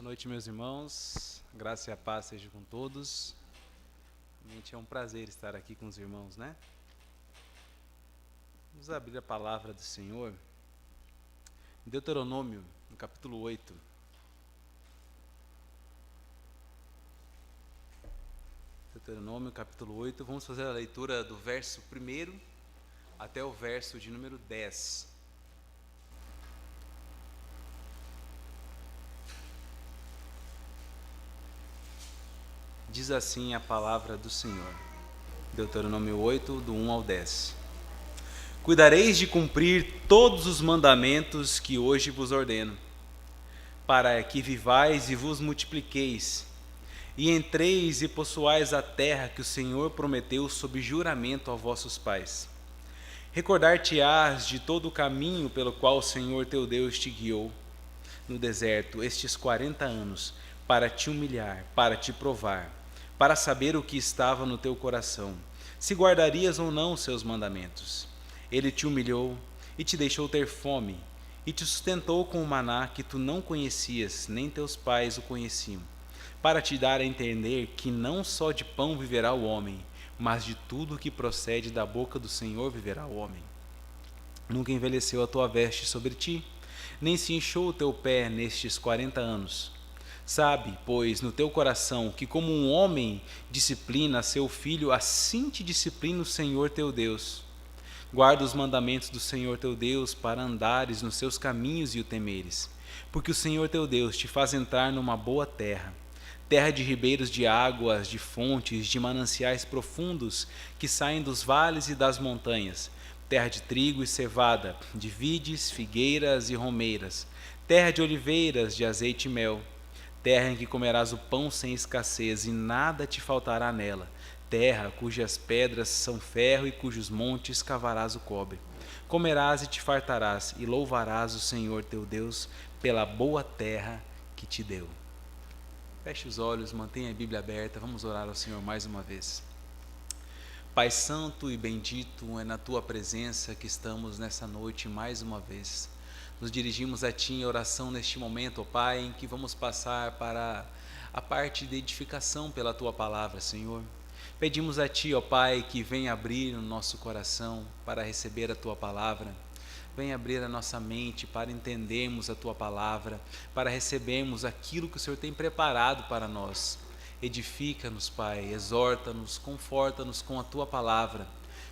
Boa noite, meus irmãos. Graça e a paz seja com todos. Realmente é um prazer estar aqui com os irmãos, né? Vamos abrir a palavra do Senhor em Deuteronômio, no capítulo 8. Deuteronômio, capítulo 8. Vamos fazer a leitura do verso 1 até o verso de número 10. Diz assim a palavra do Senhor. Deuteronômio 8, do 1 ao 10. Cuidareis de cumprir todos os mandamentos que hoje vos ordeno, para que vivais e vos multipliqueis, e entreis e possuais a terra que o Senhor prometeu sob juramento a vossos pais. Recordar-te-ás de todo o caminho pelo qual o Senhor teu Deus te guiou no deserto estes 40 anos, para te humilhar, para te provar, para saber o que estava no teu coração, se guardarias ou não os seus mandamentos. Ele te humilhou e te deixou ter fome, e te sustentou com o maná que tu não conhecias, nem teus pais o conheciam, para te dar a entender que não só de pão viverá o homem, mas de tudo que procede da boca do Senhor viverá o homem. Nunca envelheceu a tua veste sobre ti, nem se inchou o teu pé nestes 40 anos. Sabe, pois, no teu coração, que como um homem disciplina seu filho, assim te disciplina o Senhor teu Deus. Guarda os mandamentos do Senhor teu Deus, para andares nos seus caminhos e o temeres. Porque o Senhor teu Deus te faz entrar numa boa terra, terra de ribeiros de águas, de fontes, de mananciais profundos, que saem dos vales e das montanhas, terra de trigo e cevada, de vides, figueiras e romeiras, terra de oliveiras, de azeite e mel, terra em que comerás o pão sem escassez, e nada te faltará nela, terra cujas pedras são ferro e cujos montes cavarás o cobre. Comerás e te fartarás, e louvarás o Senhor teu Deus pela boa terra que te deu. Feche os olhos, mantenha a Bíblia aberta, vamos orar ao Senhor mais uma vez. Pai santo e bendito, é na tua presença que estamos nessa noite mais uma vez. Nos dirigimos a ti em oração neste momento, ó Pai, em que vamos passar para a parte de edificação pela tua palavra, Senhor. Pedimos a ti, ó Pai, que venha abrir o nosso coração para receber a tua palavra. Venha abrir a nossa mente para entendermos a tua palavra, para recebermos aquilo que o Senhor tem preparado para nós. Edifica-nos, Pai, exorta-nos, conforta-nos com a tua palavra.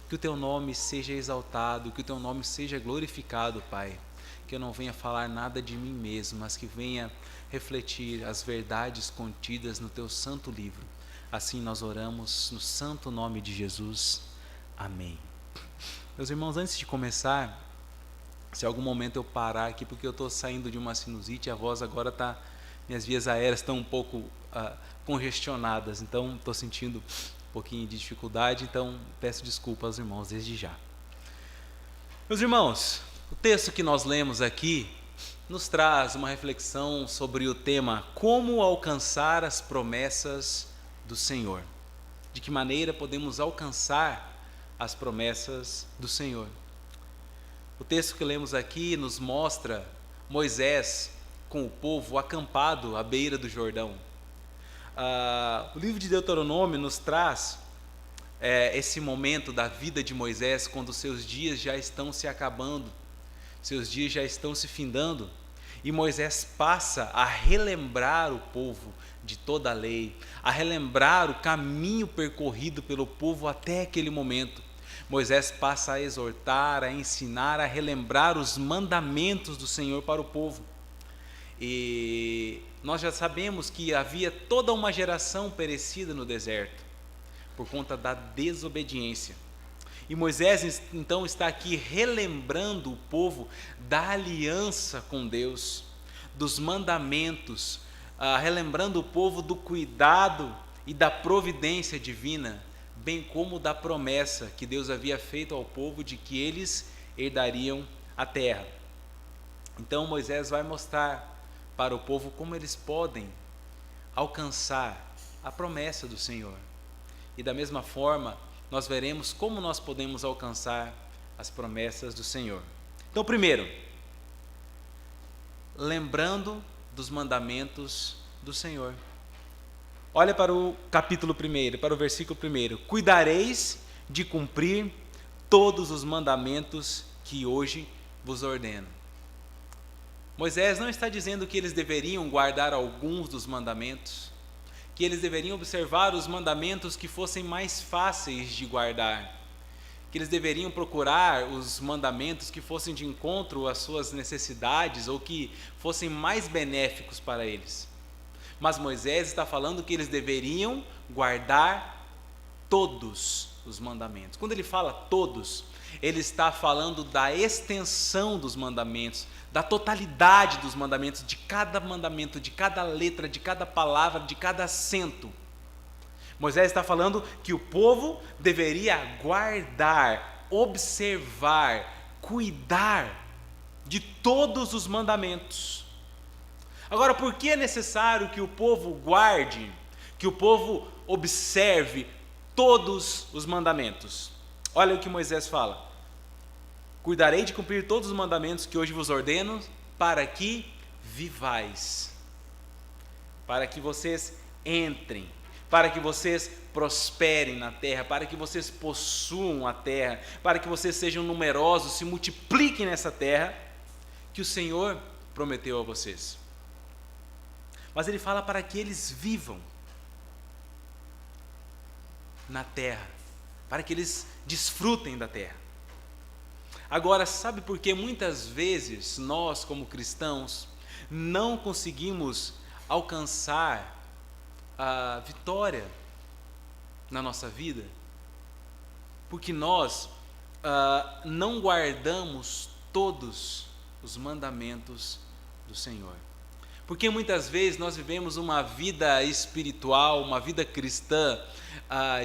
Que o teu nome seja exaltado, que o teu nome seja glorificado, Pai. Que eu não venha falar nada de mim mesmo, mas que venha refletir as verdades contidas no teu santo livro. Assim nós oramos no santo nome de Jesus. Amém. Meus irmãos, antes de começar, se algum momento eu parar aqui, porque eu estou saindo de uma sinusite, a voz agora está, minhas vias aéreas estão um pouco congestionadas, então estou sentindo um pouquinho de dificuldade, então peço desculpa aos irmãos desde já. Meus irmãos, o texto que nós lemos aqui nos traz uma reflexão sobre o tema como alcançar as promessas do Senhor. De que maneira podemos alcançar as promessas do Senhor? O texto que lemos aqui nos mostra Moisés com o povo acampado à beira do Jordão. O livro de Deuteronômio nos traz esse momento da vida de Moisés, quando seus dias já estão se acabando, seus dias já estão se findando, e Moisés passa a relembrar o povo de toda a lei, a relembrar o caminho percorrido pelo povo até aquele momento. Moisés passa a exortar, a ensinar, a relembrar os mandamentos do Senhor para o povo. E nós já sabemos que havia toda uma geração perecida no deserto, por conta da desobediência. E Moisés então está aqui relembrando o povo da aliança com Deus, dos mandamentos, relembrando o povo do cuidado e da providência divina, bem como da promessa que Deus havia feito ao povo de que eles herdariam a terra. Então Moisés vai mostrar para o povo como eles podem alcançar a promessa do Senhor. E da mesma forma, nós veremos como nós podemos alcançar as promessas do Senhor. Então, primeiro, lembrando dos mandamentos do Senhor. Olha para o capítulo 1, para o versículo 1. Cuidareis de cumprir todos os mandamentos que hoje vos ordeno. Moisés não está dizendo que eles deveriam guardar alguns dos mandamentos, que eles deveriam observar os mandamentos que fossem mais fáceis de guardar, que eles deveriam procurar os mandamentos que fossem de encontro às suas necessidades ou que fossem mais benéficos para eles. Mas Moisés está falando que eles deveriam guardar todos os mandamentos. Quando ele fala todos, ele está falando da extensão dos mandamentos, da totalidade dos mandamentos, de cada letra, de cada palavra, de cada acento. Moisés está falando que o povo deveria guardar, observar, cuidar de todos os mandamentos. Agora, por que é necessário que o povo guarde, que o povo observe todos os mandamentos? Olha o que Moisés fala: cuidarei de cumprir todos os mandamentos que hoje vos ordeno, para que vivais, para que vocês entrem, para que vocês prosperem na terra, para que vocês possuam a terra, para que vocês sejam numerosos, se multipliquem nessa terra que o Senhor prometeu a vocês. Mas ele fala para que eles vivam na terra, para que eles desfrutem da terra. Agora, sabe por que muitas vezes nós, como cristãos, não conseguimos alcançar a vitória na nossa vida? Porque nós não guardamos todos os mandamentos do Senhor. Porque muitas vezes nós vivemos uma vida espiritual, uma vida cristã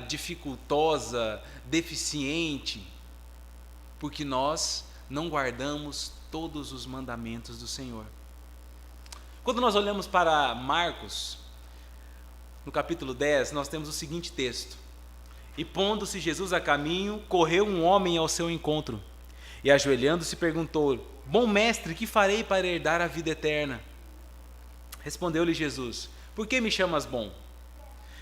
dificultosa, deficiente, porque nós não guardamos todos os mandamentos do Senhor. Quando nós olhamos para Marcos, no capítulo 10, nós temos o seguinte texto: e pondo-se Jesus a caminho, correu um homem ao seu encontro, e ajoelhando-se perguntou: bom mestre, que farei para herdar a vida eterna? Respondeu-lhe Jesus: por que me chamas bom?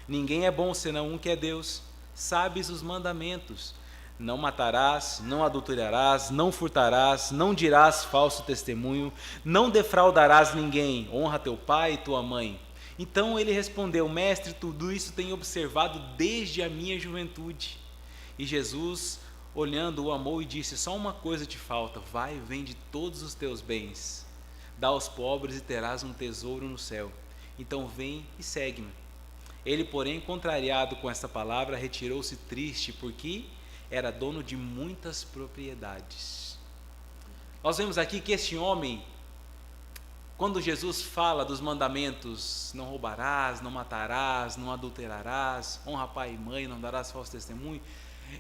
Ninguém é bom senão um que é Deus. Sabes os mandamentos: não matarás, não adulterarás, não furtarás, não dirás falso testemunho, não defraudarás ninguém, honra teu pai e tua mãe. Então ele respondeu: mestre, tudo isso tenho observado desde a minha juventude. E Jesus, olhando, o amou e disse: só uma coisa te falta, vai, vende todos os teus bens, dá aos pobres e terás um tesouro no céu. Então vem e segue-me. Ele, porém, contrariado com esta palavra, retirou-se triste, porque era dono de muitas propriedades. Nós vemos aqui que este homem, quando Jesus fala dos mandamentos: não roubarás, não matarás, não adulterarás, honra pai e mãe, não darás falso testemunho,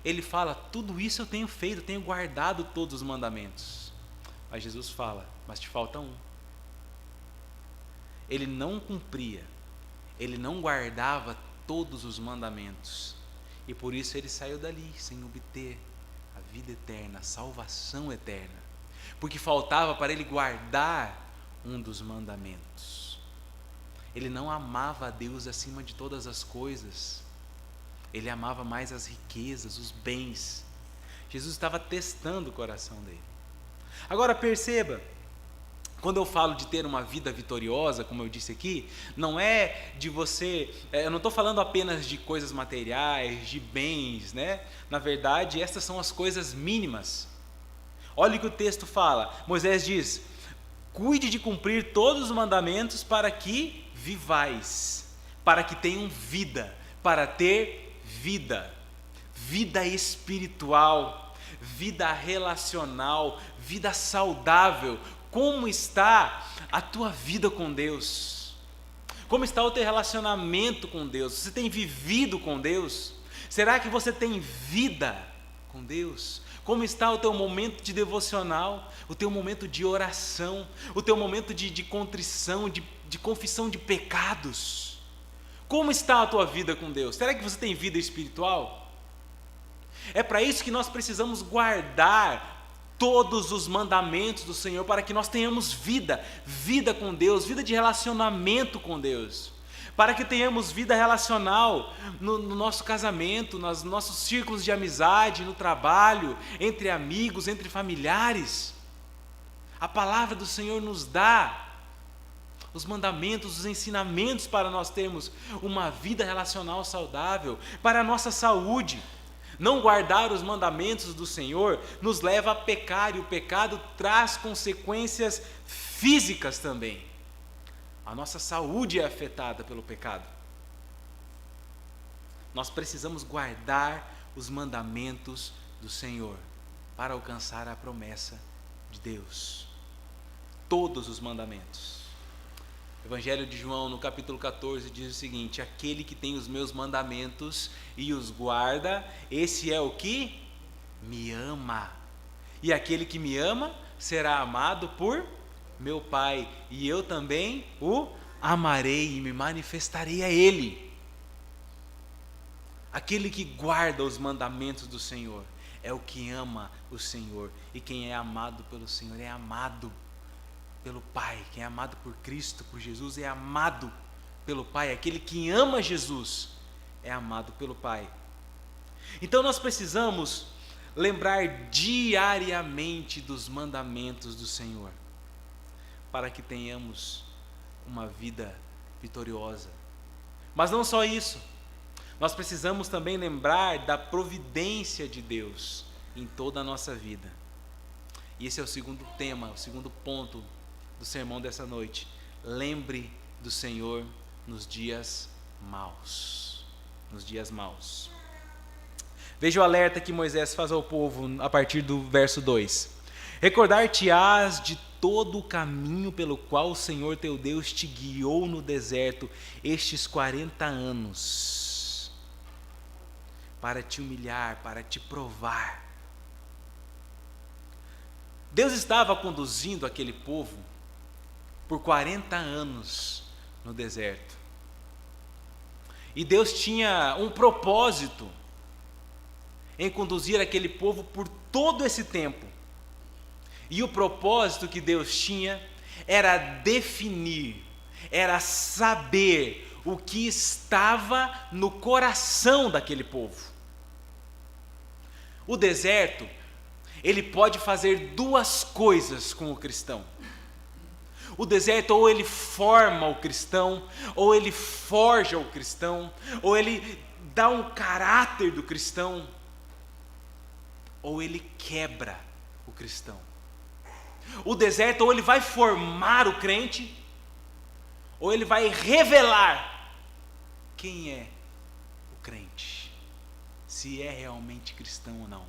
ele fala: tudo isso eu tenho feito, eu tenho guardado todos os mandamentos. Mas Jesus fala: mas te falta um. Ele não cumpria, ele não guardava todos os mandamentos, e por isso ele saiu dali sem obter a vida eterna, a salvação eterna, porque faltava para ele guardar um dos mandamentos. Ele não amava a Deus acima de todas as coisas, ele amava mais as riquezas, os bens. Jesus estava testando o coração dele. Agora perceba, quando eu falo de ter uma vida vitoriosa, como eu disse aqui, não é de você, eu não estou falando apenas de coisas materiais, de bens, né? Na verdade, essas são as coisas mínimas. Olha o que o texto fala. Moisés diz: cuide de cumprir todos os mandamentos para que vivais, para que tenham vida, para ter vida, vida espiritual, vida relacional, vida saudável. Como está a tua vida com Deus? Como está o teu relacionamento com Deus? Você tem vivido com Deus? Será que você tem vida com Deus? Como está o teu momento de devocional, o teu momento de oração, o teu momento de contrição, de confissão de pecados? Como está a tua vida com Deus? Será que você tem vida espiritual? É para isso que nós precisamos guardar todos os mandamentos do Senhor para que nós tenhamos vida, vida com Deus, vida de relacionamento com Deus, para que tenhamos vida relacional no nosso casamento, nos nossos círculos de amizade, no trabalho, entre amigos, entre familiares. A palavra do Senhor nos dá os mandamentos, os ensinamentos para nós termos uma vida relacional saudável, para a nossa saúde. Não guardar os mandamentos do Senhor nos leva a pecar, e o pecado traz consequências físicas também. A nossa saúde é afetada pelo pecado. Nós precisamos guardar os mandamentos do Senhor para alcançar a promessa de Deus. Todos os mandamentos. O Evangelho de João, no capítulo 14, diz o seguinte: aquele que tem os meus mandamentos e os guarda, esse é o que me ama. E aquele que me ama será amado por meu Pai, e eu também o amarei e me manifestarei a Ele. Aquele que guarda os mandamentos do Senhor é o que ama o Senhor, e quem é amado pelo Senhor é amado pelo Pai. Quem é amado por Cristo, por Jesus, é amado pelo Pai. Aquele que ama Jesus é amado pelo Pai. Então nós precisamos lembrar diariamente dos mandamentos do Senhor, para que tenhamos uma vida vitoriosa. Mas não só isso, nós precisamos também lembrar da providência de Deus em toda a nossa vida. E esse é o segundo tema, o segundo ponto do sermão dessa noite. Lembre do Senhor nos dias maus. Nos dias maus. Veja o alerta que Moisés faz ao povo a partir do verso 2. Recordar-te-ás de todo o caminho pelo qual o Senhor teu Deus te guiou no deserto estes 40 anos, para te humilhar, para te provar. Deus estava conduzindo aquele povo por 40 anos no deserto. E Deus tinha um propósito em conduzir aquele povo por todo esse tempo. E o propósito que Deus tinha era definir, era saber o que estava no coração daquele povo. O deserto, ele pode fazer duas coisas com o cristão. O deserto, ou ele forma o cristão, ou ele forja o cristão, ou ele dá um caráter do cristão, ou ele quebra o cristão. O deserto, ou ele vai formar o crente, ou ele vai revelar quem é o crente, se é realmente cristão ou não.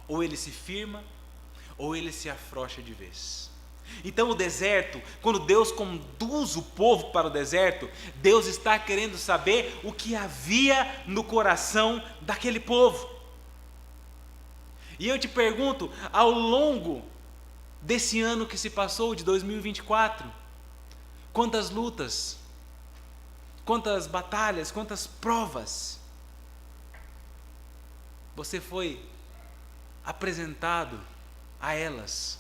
Ou ele se firma, ou ele se afrouxa de vez. Então o deserto, quando Deus conduz o povo para o deserto, Deus está querendo saber o que havia no coração daquele povo. E eu te pergunto, ao longo desse ano que se passou, de 2024, quantas lutas, quantas batalhas, quantas provas você foi apresentado a elas?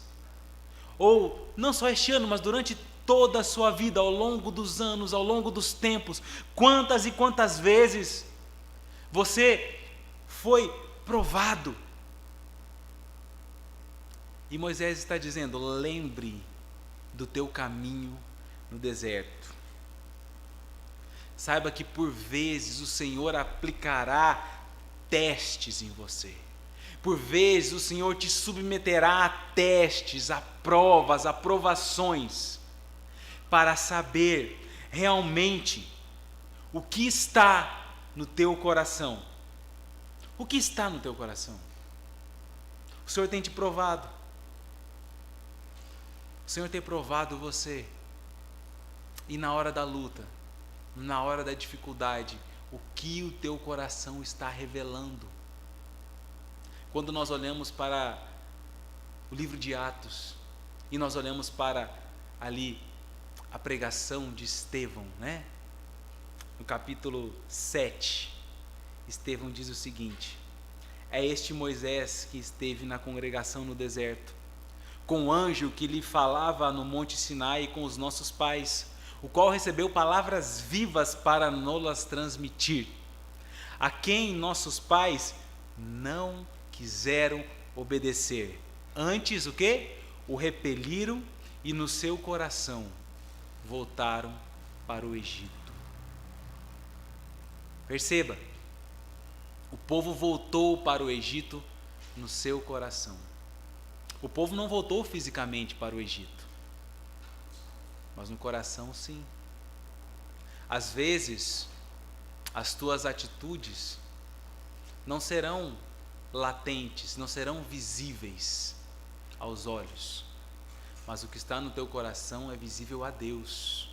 Ou não só este ano, mas durante toda a sua vida, ao longo dos anos, ao longo dos tempos, quantas e quantas vezes você foi provado? E Moisés está dizendo: lembre do teu caminho no deserto. Saiba que por vezes o Senhor aplicará testes em você. Por vezes o Senhor te submeterá a testes, a provas, a provações, para saber realmente o que está no teu coração. O que está no teu coração? O Senhor tem te provado. O Senhor tem provado você. E na hora da luta, na hora da dificuldade, o que o teu coração está revelando? Quando nós olhamos para o livro de Atos, e nós olhamos para ali a pregação de Estevão, né? No capítulo 7, Estevão diz o seguinte: é este Moisés que esteve na congregação no deserto, com o anjo que lhe falava no Monte Sinai com os nossos pais, o qual recebeu palavras vivas para nos-las transmitir, a quem nossos pais não quiseram obedecer. Antes o quê? O repeliram e no seu coração voltaram para o Egito. Perceba, o povo voltou para o Egito no seu coração. O povo não voltou fisicamente para o Egito, mas no coração sim. Às vezes, as tuas atitudes não serão latentes, não serão visíveis aos olhos, mas o que está no teu coração é visível a Deus.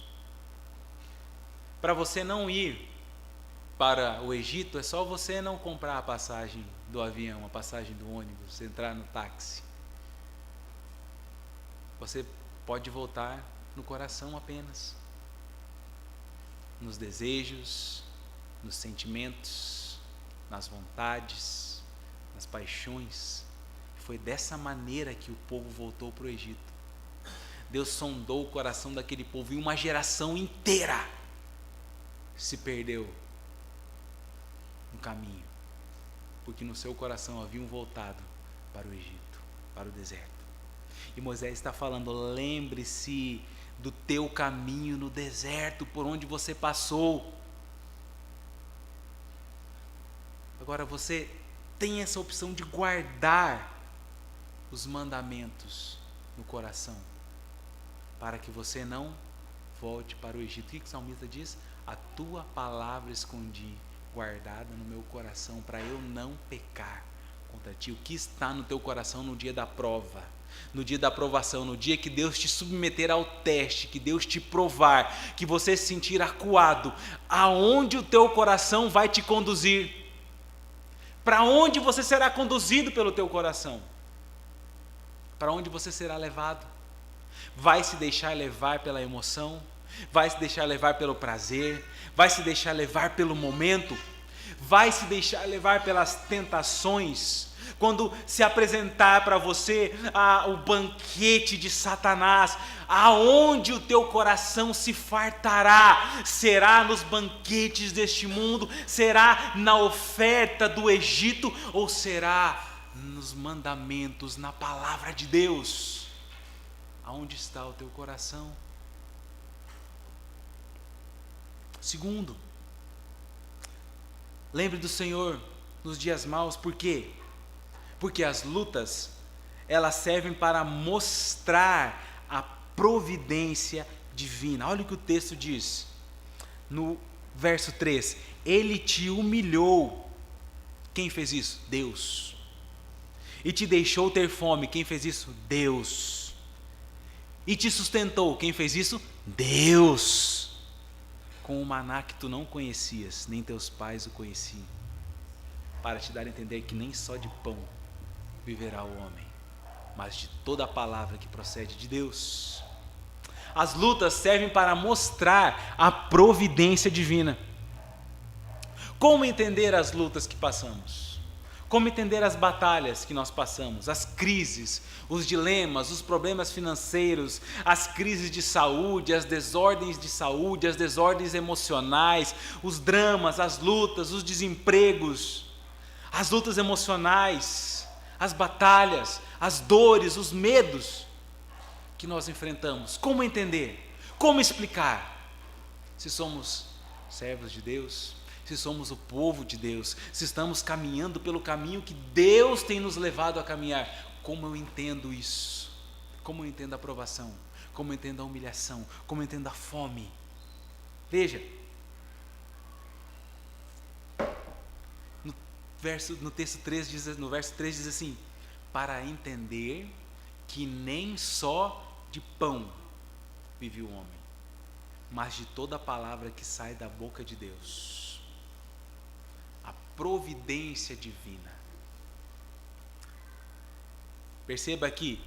Para você não ir para o Egito, é só você não comprar a passagem do avião, a passagem do ônibus, entrar no táxi. Você pode voltar no coração apenas, nos desejos, nos sentimentos, nas vontades, nas paixões. Foi dessa maneira que o povo voltou para o Egito. Deus sondou o coração daquele povo e uma geração inteira se perdeu no caminho, porque no seu coração haviam voltado para o Egito, para o deserto. E Moisés está falando: lembre-se do teu caminho no deserto, por onde você passou. Agora você tem essa opção de guardar os mandamentos no coração, para que você não volte para o Egito. O que o salmista diz? A tua palavra escondi, guardada no meu coração, para eu não pecar contra ti. O que está no teu coração no dia da prova, no dia da aprovação, no dia que Deus te submeter ao teste, que Deus te provar, que você se sentir acuado, aonde o teu coração vai te conduzir? Para onde você será conduzido pelo teu coração? Para onde você será levado? Vai se deixar levar pela emoção? Vai se deixar levar pelo prazer? Vai se deixar levar pelo momento? Vai se deixar levar pelas tentações? Quando se apresentar para você o banquete de Satanás, aonde o teu coração se fartará? Será nos banquetes deste mundo? Será na oferta do Egito? Ou será nos mandamentos, na palavra de Deus? Aonde está o teu coração? Segundo, lembre do Senhor nos dias maus. Por quê? Porque as lutas, elas servem para mostrar a providência divina. Olha o que o texto diz, no verso 3, ele te humilhou. Quem fez isso? Deus. E te deixou ter fome. Quem fez isso? Deus. E te sustentou. Quem fez isso? Deus. Com o maná que tu não conhecias, nem teus pais o conheciam, para te dar a entender que nem só de pão viverá o homem, mas de toda a palavra que procede de Deus. As lutas servem para mostrar a providência divina. Como entender as lutas que passamos? Como entender as batalhas que nós passamos, as crises, os dilemas, os problemas financeiros, as crises de saúde, as desordens de saúde, as desordens emocionais, os dramas, as lutas, os desempregos, as lutas emocionais, as batalhas, as dores, os medos que nós enfrentamos. Como entender? Como explicar? Se somos servos de Deus, se somos o povo de Deus, se estamos caminhando pelo caminho que Deus tem nos levado a caminhar, como eu entendo isso? Como eu entendo a aprovação? Como eu entendo a humilhação? Como eu entendo a fome? Veja, no texto 3 no verso 3 diz assim: para entender que nem só de pão vive o homem, mas de toda a palavra que sai da boca de Deus. A providência divina. Perceba aqui,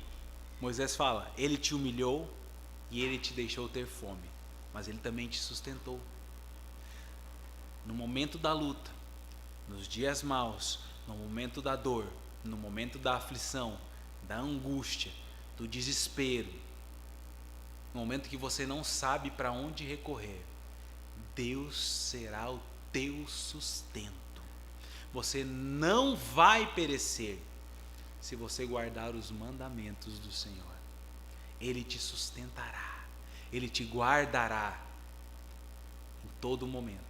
Moisés fala: ele te humilhou e ele te deixou ter fome, mas ele também te sustentou. No momento da luta, nos dias maus, no momento da dor, no momento da aflição, da angústia, do desespero, no momento que você não sabe para onde recorrer, Deus será o teu sustento. Você não vai perecer se você guardar os mandamentos do Senhor. Ele te sustentará, Ele te guardará em todo momento.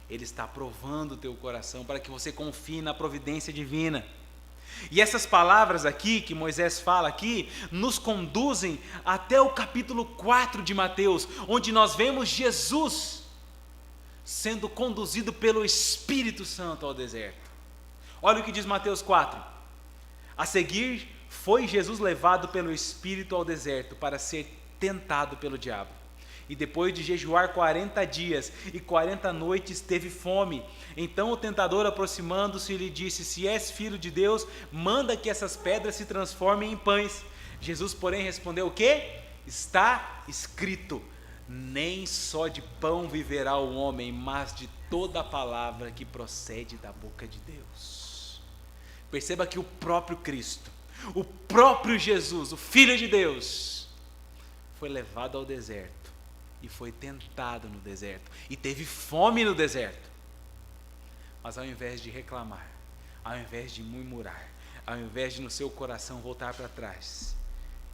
Ele está provando o teu coração para que você confie na providência divina. E essas palavras aqui, que Moisés fala aqui, nos conduzem até o capítulo 4 de Mateus, onde nós vemos Jesus sendo conduzido pelo Espírito Santo ao deserto. Olha o que diz Mateus 4. A seguir, foi Jesus levado pelo Espírito ao deserto para ser tentado pelo diabo. E depois de jejuar 40 dias e 40 noites, teve fome. Então o tentador, aproximando-se, lhe disse: se és filho de Deus, manda que essas pedras se transformem em pães. Jesus, porém, respondeu o quê? Está escrito: nem só de pão viverá o homem, mas de toda a palavra que procede da boca de Deus. Perceba que o próprio Cristo, o próprio Jesus, o Filho de Deus, foi levado ao deserto e foi tentado no deserto e teve fome no deserto. Mas ao invés de reclamar, ao invés de murmurar, ao invés de no seu coração voltar para trás,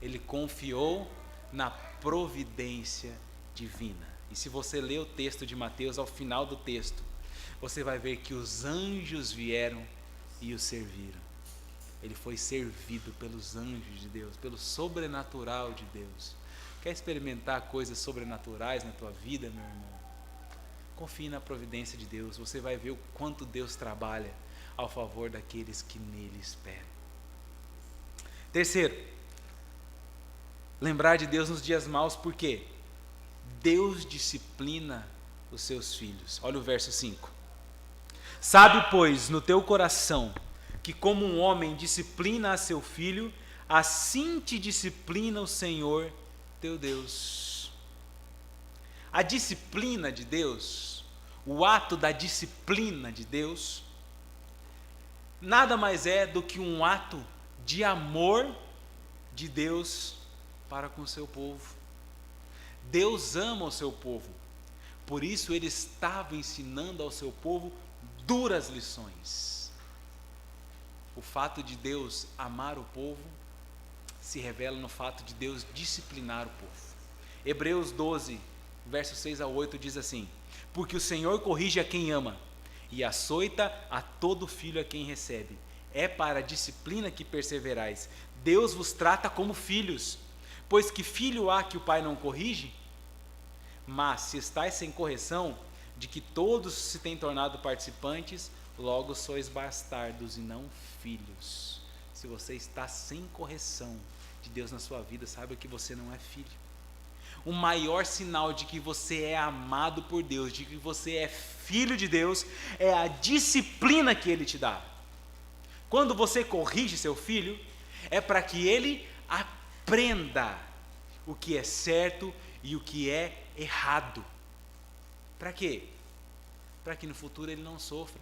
ele confiou na providência divina. E se você ler o texto de Mateus, ao final do texto, você vai ver que os anjos vieram e o serviram. Ele foi servido pelos anjos de Deus, pelo sobrenatural de Deus. Quer experimentar coisas sobrenaturais na tua vida, meu irmão? Confie na providência de Deus. Você vai ver o quanto Deus trabalha ao favor daqueles que nele esperam. Terceiro, lembrar de Deus nos dias maus, por quê? Deus disciplina os seus filhos. Olha o verso 5. Sabe, pois, no teu coração, que como um homem disciplina a seu filho, assim te disciplina o Senhor teu Deus. A disciplina de Deus, o ato da disciplina de Deus, nada mais é do que um ato de amor de Deus para com o seu povo. Deus ama o seu povo, por isso ele estava ensinando ao seu povo duras lições. O fato de Deus amar o povo se revela no fato de Deus disciplinar o povo. Hebreus 12, versos 6 a 8 diz assim: porque o Senhor corrige a quem ama e açoita a todo filho a quem recebe. É para a disciplina que perseverais. Deus vos trata como filhos. Pois que filho há que o pai não corrige? Mas se estáis sem correção, de que todos se têm tornado participantes, logo sois bastardos e não filhos. Se você está sem correção de Deus na sua vida, saiba que você não é filho. O maior sinal de que você é amado por Deus, de que você é filho de Deus, é a disciplina que Ele te dá. Quando você corrige seu filho, é para que ele aprenda o que é certo e o que é errado. Para quê? Para que no futuro ele não sofra,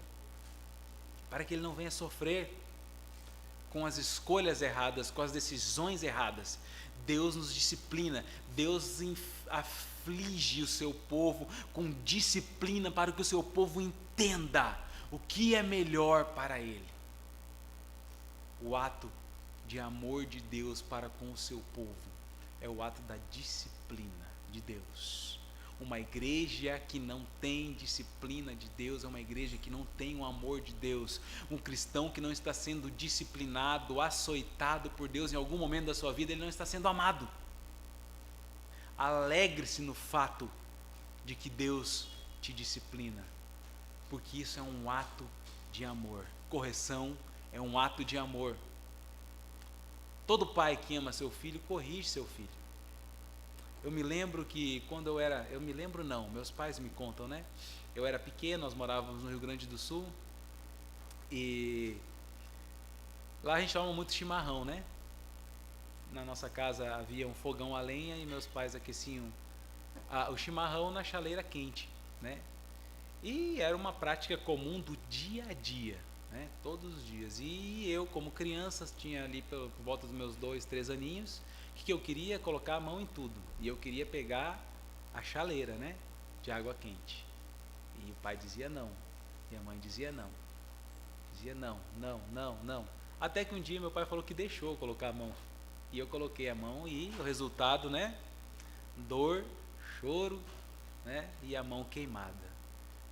para que ele não venha sofrer com as escolhas erradas, com as decisões erradas. Deus nos disciplina, Deus aflige o seu povo com disciplina para que o seu povo entenda o que é melhor para ele. O ato de amor de Deus para com o seu povo é o ato da disciplina de Deus. Uma igreja que não tem disciplina de Deus é uma igreja que não tem o amor de Deus. Um cristão que não está sendo disciplinado, açoitado por Deus em algum momento da sua vida, ele não está sendo amado. Alegre-se no fato de que Deus te disciplina, porque isso é um ato de amor. Correção é um ato de amor. Todo pai que ama seu filho, corrige seu filho. Eu me lembro que quando meus pais me contam, né? Eu era pequeno, nós morávamos no Rio Grande do Sul, e lá a gente toma muito chimarrão, né? Na nossa casa havia um fogão a lenha e meus pais aqueciam o chimarrão na chaleira quente, né? E era uma prática comum do dia a dia, né? Todos os dias. E eu, como criança, tinha ali por volta dos meus 2, 3 aninhos, o que eu queria? Colocar a mão em tudo. E eu queria pegar a chaleira, né, de água quente. E o pai dizia não. E a mãe dizia não. Dizia não, não, não, não. Até que um dia meu pai falou que deixou eu colocar a mão. E eu coloquei a mão e o resultado, né? Dor, choro, né? E a mão queimada.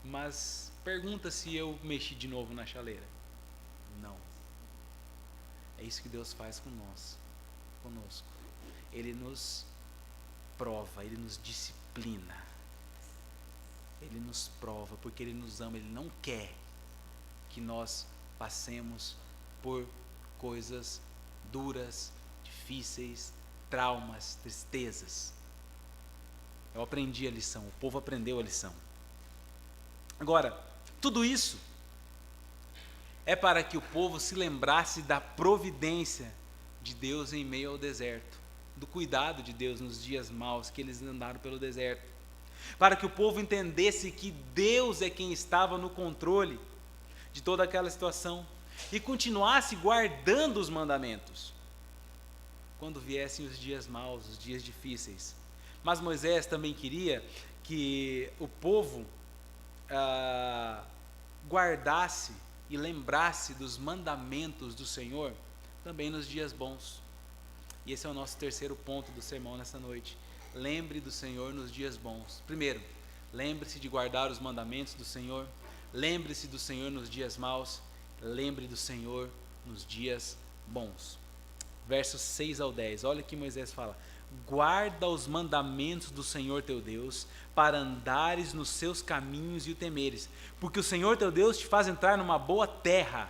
Mas pergunta se eu mexi de novo na chaleira. Não. É isso que Deus faz conosco. Ele nos prova, Ele nos disciplina. Ele nos prova, porque Ele nos ama. Ele não quer que nós passemos por coisas duras, difíceis, traumas, tristezas. Eu aprendi a lição, o povo aprendeu a lição. Agora, tudo isso é para que o povo se lembrasse da providência de Deus em meio ao deserto, do cuidado de Deus nos dias maus que eles andaram pelo deserto, para que o povo entendesse que Deus é quem estava no controle de toda aquela situação e continuasse guardando os mandamentos quando viessem os dias maus, os dias difíceis. Mas Moisés também queria que o povo guardasse e lembrasse dos mandamentos do Senhor também nos dias bons. E esse é o nosso terceiro ponto do sermão nessa noite. Lembre do Senhor nos dias bons. Primeiro, lembre-se de guardar os mandamentos do Senhor. Lembre-se do Senhor nos dias maus. Lembre do Senhor nos dias bons. Versos 6 ao 10. Olha o que Moisés fala. Guarda os mandamentos do Senhor teu Deus, para andares nos seus caminhos e o temeres, porque o Senhor teu Deus te faz entrar numa boa terra,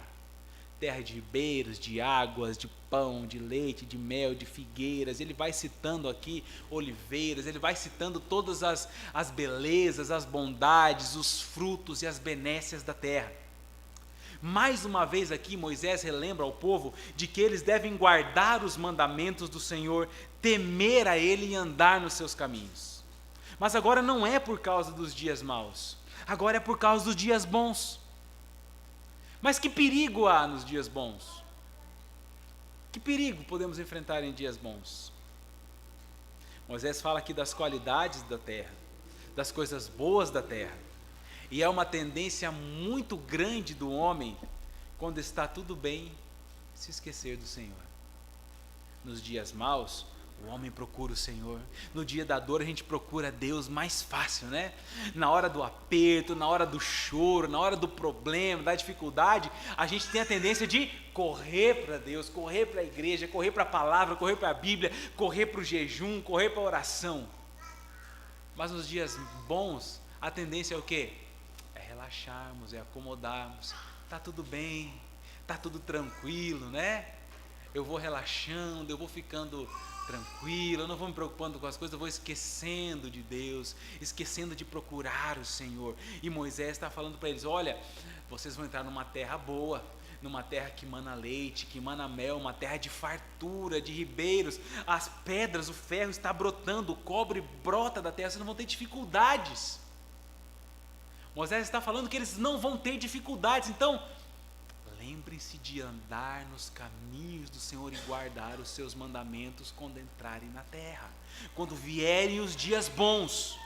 terra de ribeiros, de águas, de pão, de leite, de mel, de figueiras. Ele vai citando aqui oliveiras, ele vai citando todas as belezas, as bondades, os frutos e as benécias da terra. Mais uma vez aqui Moisés relembra ao povo de que eles devem guardar os mandamentos do Senhor, temer a Ele e andar nos seus caminhos. Mas agora não é por causa dos dias maus, agora é por causa dos dias bons. Mas que perigo há nos dias bons? Que perigo podemos enfrentar em dias bons? Moisés fala aqui das qualidades da terra, das coisas boas da terra. E é uma tendência muito grande do homem, quando está tudo bem, se esquecer do Senhor. Nos dias maus, o homem procura o Senhor. No dia da dor, a gente procura Deus mais fácil, né? Na hora do aperto, na hora do choro, na hora do problema, da dificuldade, a gente tem a tendência de correr para Deus, correr para a igreja, correr para a palavra, correr para a Bíblia, correr para o jejum, correr para a oração. Mas nos dias bons, a tendência é o quê? Relaxarmos, acomodarmos, está tudo bem, está tudo tranquilo, né? Eu vou relaxando, eu vou ficando tranquilo, eu não vou me preocupando com as coisas, eu vou esquecendo de Deus, esquecendo de procurar o Senhor. E Moisés está falando para eles, olha, vocês vão entrar numa terra boa, numa terra que mana leite, que mana mel, uma terra de fartura, de ribeiros, as pedras, o ferro está brotando, o cobre brota da terra, vocês não vão ter dificuldades. Moisés está falando que eles não vão ter dificuldades, então lembrem-se de andar nos caminhos do Senhor e guardar os seus mandamentos quando entrarem na terra, quando vierem os dias bons,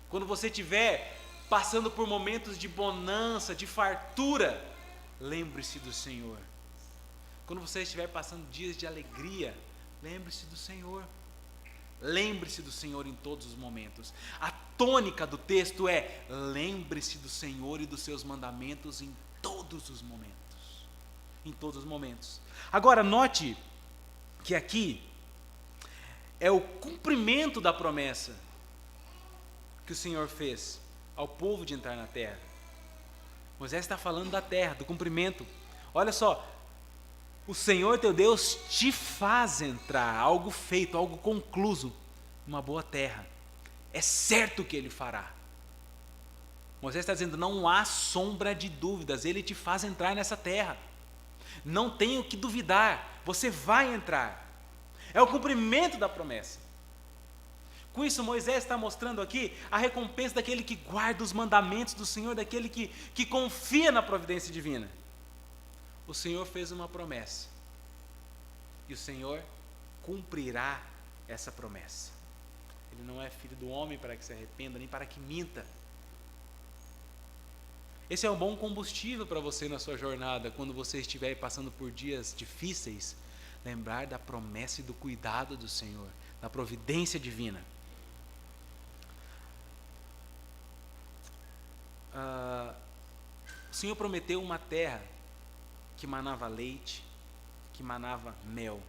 quando você estiver passando por momentos de bonança, de fartura, lembre-se do Senhor. Quando você estiver passando dias de alegria, lembre-se do Senhor. Lembre-se do Senhor em todos os momentos. A tônica do texto é: lembre-se do Senhor e dos seus mandamentos em todos os momentos. Em todos os momentos. Agora note que aqui é o cumprimento da promessa que o Senhor fez ao povo de entrar na terra. Moisés está falando da terra, do cumprimento. Olha só, o Senhor teu Deus te faz entrar, algo feito, algo concluso, numa boa terra. É certo que Ele fará. Moisés está dizendo, não há sombra de dúvidas, Ele te faz entrar nessa terra. Não tenho que duvidar, você vai entrar. É o cumprimento da promessa. Com isso, Moisés está mostrando aqui a recompensa daquele que guarda os mandamentos do Senhor, daquele que confia na providência divina. O Senhor fez uma promessa, e o Senhor cumprirá essa promessa. Ele não é filho do homem para que se arrependa, nem para que minta. Esse é um bom combustível para você na sua jornada, quando você estiver passando por dias difíceis, lembrar da promessa e do cuidado do Senhor, da providência divina. O Senhor prometeu uma terra que manava leite, que manava mel.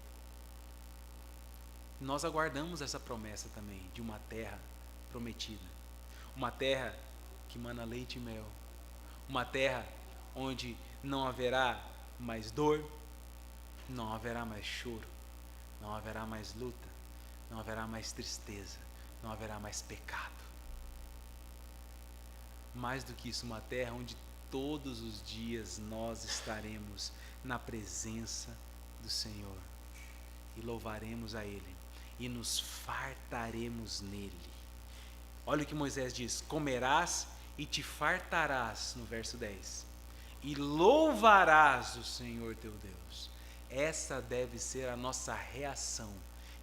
Nós aguardamos essa promessa também, de uma terra prometida. Uma terra que mana leite e mel. Uma terra onde não haverá mais dor, não haverá mais choro, não haverá mais luta, não haverá mais tristeza, não haverá mais pecado. Mais do que isso, uma terra onde todos os dias nós estaremos na presença do Senhor e louvaremos a Ele e nos fartaremos nele. Olha o que Moisés diz: comerás e te fartarás, no verso 10, e louvarás o Senhor teu Deus. Essa deve ser a nossa reação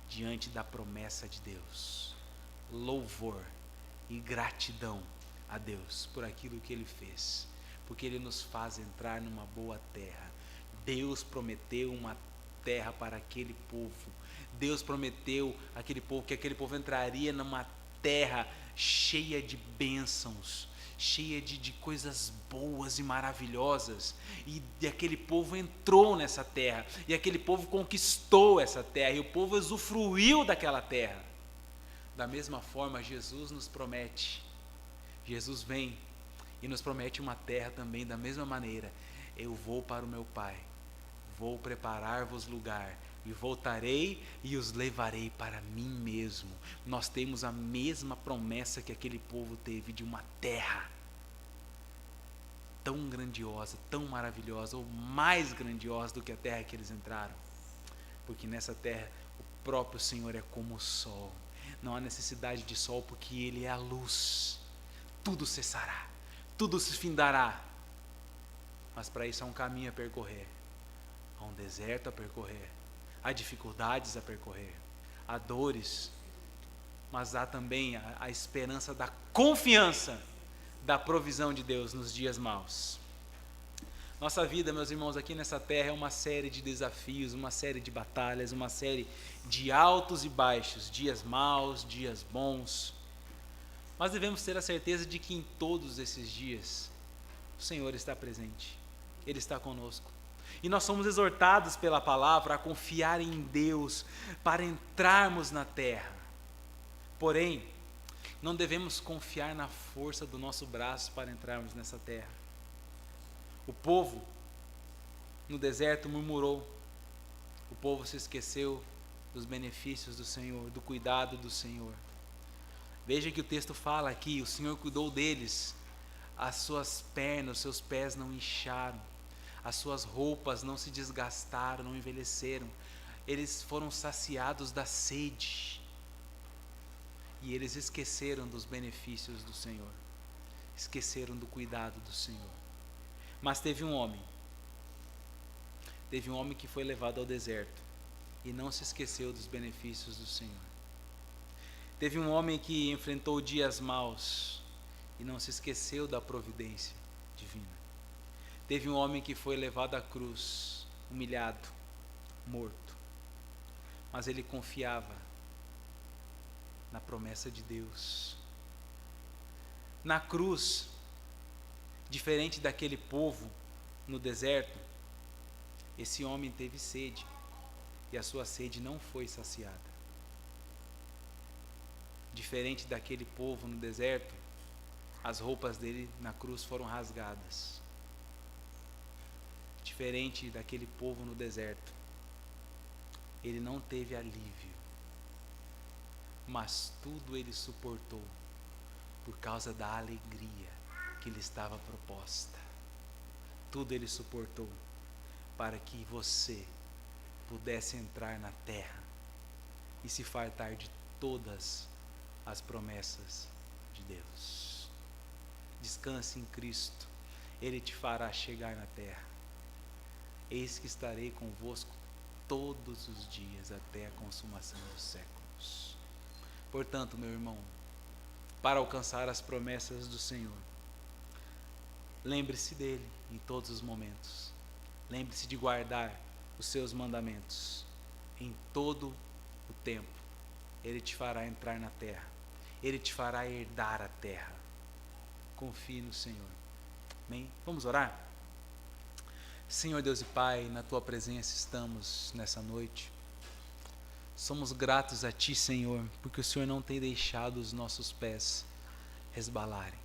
diante da promessa de Deus: louvor e gratidão a Deus por aquilo que Ele fez, porque Ele nos faz entrar numa boa terra. Deus prometeu uma terra para aquele povo. Deus prometeu àquele povo que aquele povo entraria numa terra cheia de bênçãos, cheia de coisas boas e maravilhosas, e aquele povo entrou nessa terra, e aquele povo conquistou essa terra, e o povo usufruiu daquela terra. Da mesma forma, Jesus nos promete, Jesus vem e nos promete uma terra também da mesma maneira: eu vou para o meu Pai, vou preparar-vos lugar, e voltarei e os levarei para mim mesmo. Nós temos a mesma promessa que aquele povo teve, de uma terra tão grandiosa, tão maravilhosa, ou mais grandiosa do que a terra que eles entraram, porque nessa terra o próprio Senhor é como o sol. Não há necessidade de sol, porque Ele é a luz. Tudo cessará, tudo se findará, mas para isso há um caminho a percorrer, há um deserto a percorrer, há dificuldades a percorrer, há dores, mas há também a esperança da confiança da provisão de Deus nos dias maus. Nossa vida, meus irmãos, aqui nessa terra é uma série de desafios, uma série de batalhas, uma série de altos e baixos, dias maus, dias bons. Mas devemos ter a certeza de que em todos esses dias o Senhor está presente, Ele está conosco. E nós somos exortados pela palavra a confiar em Deus para entrarmos na terra. Porém, não devemos confiar na força do nosso braço para entrarmos nessa terra. O povo no deserto murmurou, o povo se esqueceu dos benefícios do Senhor, do cuidado do Senhor. Veja que o texto fala aqui: o Senhor cuidou deles, as suas pernas, os seus pés não incharam, as suas roupas não se desgastaram, não envelheceram, eles foram saciados da sede, e eles esqueceram dos benefícios do Senhor, esqueceram do cuidado do Senhor. Mas teve um homem que foi levado ao deserto e não se esqueceu dos benefícios do Senhor. Teve um homem que enfrentou dias maus e não se esqueceu da providência divina. Teve um homem que foi levado à cruz, humilhado, morto, mas ele confiava na promessa de Deus. Na cruz, diferente daquele povo no deserto, esse homem teve sede, e a sua sede não foi saciada. Diferente daquele povo no deserto, as roupas dele na cruz foram rasgadas. Diferente daquele povo no deserto, ele não teve alívio, mas tudo ele suportou por causa da alegria que lhe estava proposta. Tudo ele suportou para que você pudesse entrar na terra e se fartar de todas as promessas de Deus. Descanse em Cristo, Ele te fará chegar na terra. Eis que estarei convosco todos os dias até a consumação dos séculos. Portanto, meu irmão, para alcançar as promessas do Senhor, lembre-se dele em todos os momentos. Lembre-se de guardar os seus mandamentos em todo o tempo. Ele te fará entrar na terra. Ele te fará herdar a terra. Confie no Senhor. Amém? Vamos orar? Senhor Deus e Pai, na Tua presença estamos nessa noite. Somos gratos a Ti, Senhor, porque o Senhor não tem deixado os nossos pés resbalarem.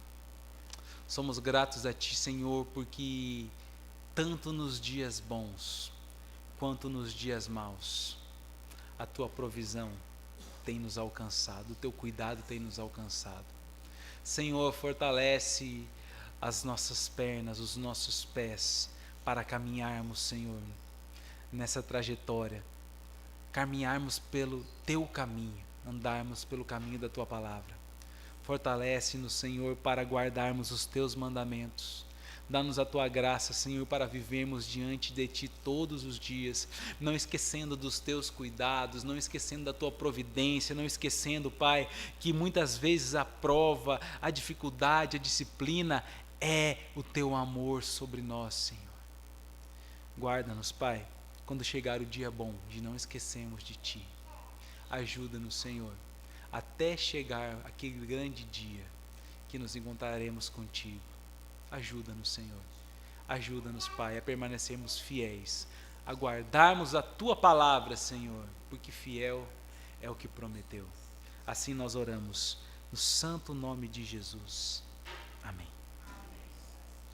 Somos gratos a Ti, Senhor, porque tanto nos dias bons quanto nos dias maus, a Tua provisão tem nos alcançado, o Teu cuidado tem nos alcançado. Senhor, fortalece as nossas pernas, os nossos pés, para caminharmos, Senhor, nessa trajetória, caminharmos pelo Teu caminho, andarmos pelo caminho da Tua palavra. Fortalece-nos, Senhor, para guardarmos os Teus mandamentos. Dá-nos a Tua graça, Senhor, para vivermos diante de Ti todos os dias, não esquecendo dos Teus cuidados, não esquecendo da Tua providência, não esquecendo, Pai, que muitas vezes a prova, a dificuldade, a disciplina é o Teu amor sobre nós, Senhor. Guarda-nos, Pai, quando chegar o dia bom, de não esquecermos de Ti. Ajuda-nos, Senhor, até chegar aquele grande dia que nos encontraremos contigo. Ajuda-nos, Senhor. Ajuda-nos, Pai, a permanecermos fiéis, a guardarmos a Tua palavra, Senhor, porque fiel é o que prometeu. Assim nós oramos, no santo nome de Jesus.